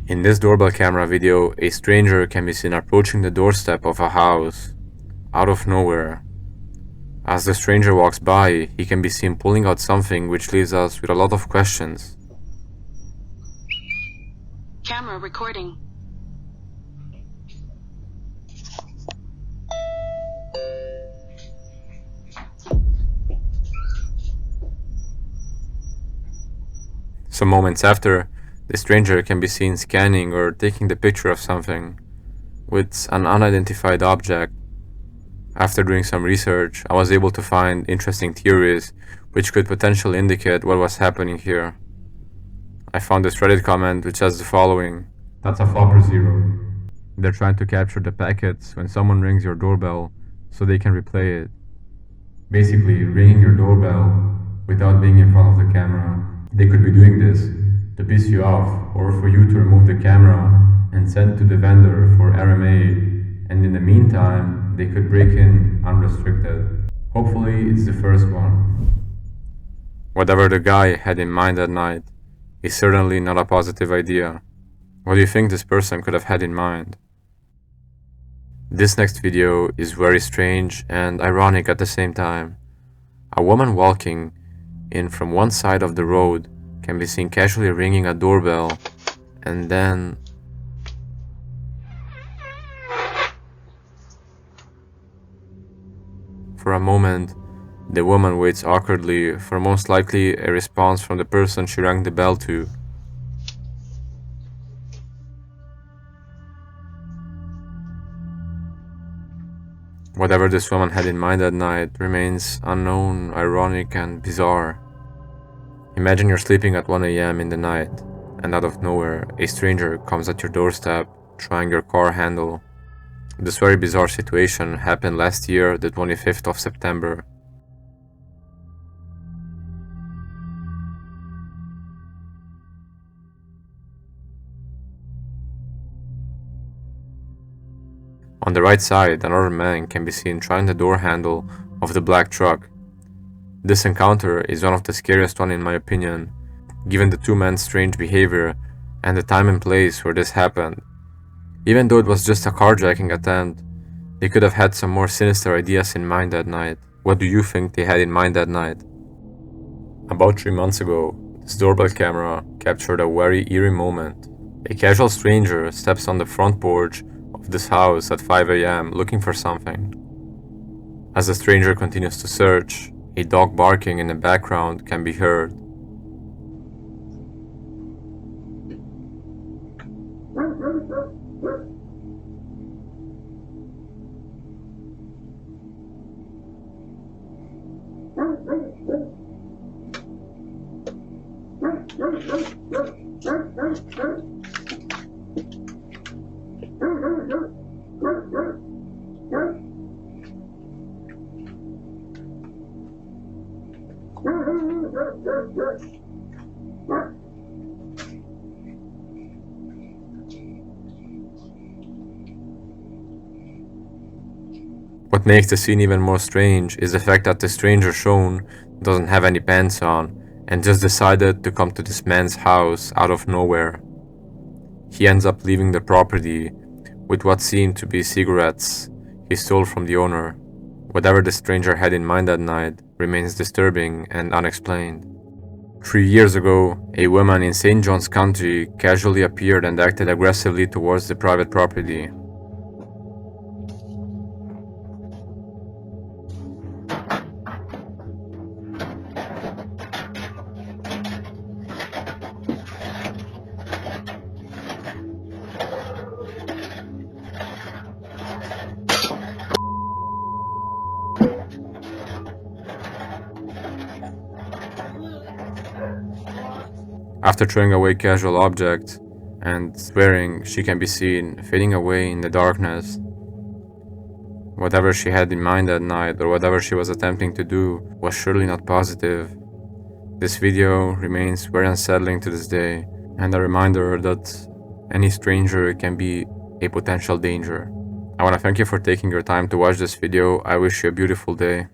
In this doorbell camera video, a stranger can be seen approaching the doorstep of a house, out of nowhere. As the stranger walks by, he can be seen pulling out something which leaves us with a lot of questions. Camera recording. Some moments after, the stranger can be seen scanning or taking the picture of something with an unidentified object. After doing some research, I was able to find interesting theories which could potentially indicate what was happening here. I found this Reddit comment which says the following: "That's a flopper zero. They're trying to capture the packets when someone rings your doorbell so they can replay it. Basically, ringing your doorbell without being in front of the camera. They could be doing this to piss you off or for you to remove the camera and send to the vendor for RMA, and in the meantime, they could break in unrestricted. Hopefully, it's the first one." Whatever the guy had in mind that night is certainly not a positive idea. What do you think this person could have had in mind? This next video is very strange and ironic at the same time. A woman walking in from one side of the road can be seen casually ringing a doorbell, and then for a moment the woman waits awkwardly for most likely a response from the person she rang the bell to. Whatever this woman had in mind that night remains unknown, ironic, and bizarre. Imagine you're sleeping at 1 AM in the night, and out of nowhere, a stranger comes at your doorstep, trying your car handle. This very bizarre situation happened last year, the 25th of September. On the right side, another man can be seen trying the door handle of the black truck. This encounter is one of the scariest one in my opinion, given the two men's strange behavior and the time and place where this happened. Even though it was just a carjacking attempt, they could have had some more sinister ideas in mind that night. What do you think they had in mind that night? About 3 months ago, this doorbell camera captured a very eerie moment. A casual stranger steps on the front porch of this house at 5 AM looking for something. As the stranger continues to search, a dog barking in the background can be heard. What makes the scene even more strange is the fact that the stranger shown doesn't have any pants on and just decided to come to this man's house out of nowhere. He ends up leaving the property with what seemed to be cigarettes he stole from the owner. Whatever the stranger had in mind that night remains disturbing and unexplained. 3 years ago, a woman in St. John's County casually appeared and acted aggressively towards the private property. After throwing away casual objects and swearing, she can be seen fading away in the darkness. Whatever she had in mind that night or whatever she was attempting to do was surely not positive. This video remains very unsettling to this day and a reminder that any stranger can be a potential danger. I want to thank you for taking your time to watch this video. I wish you a beautiful day.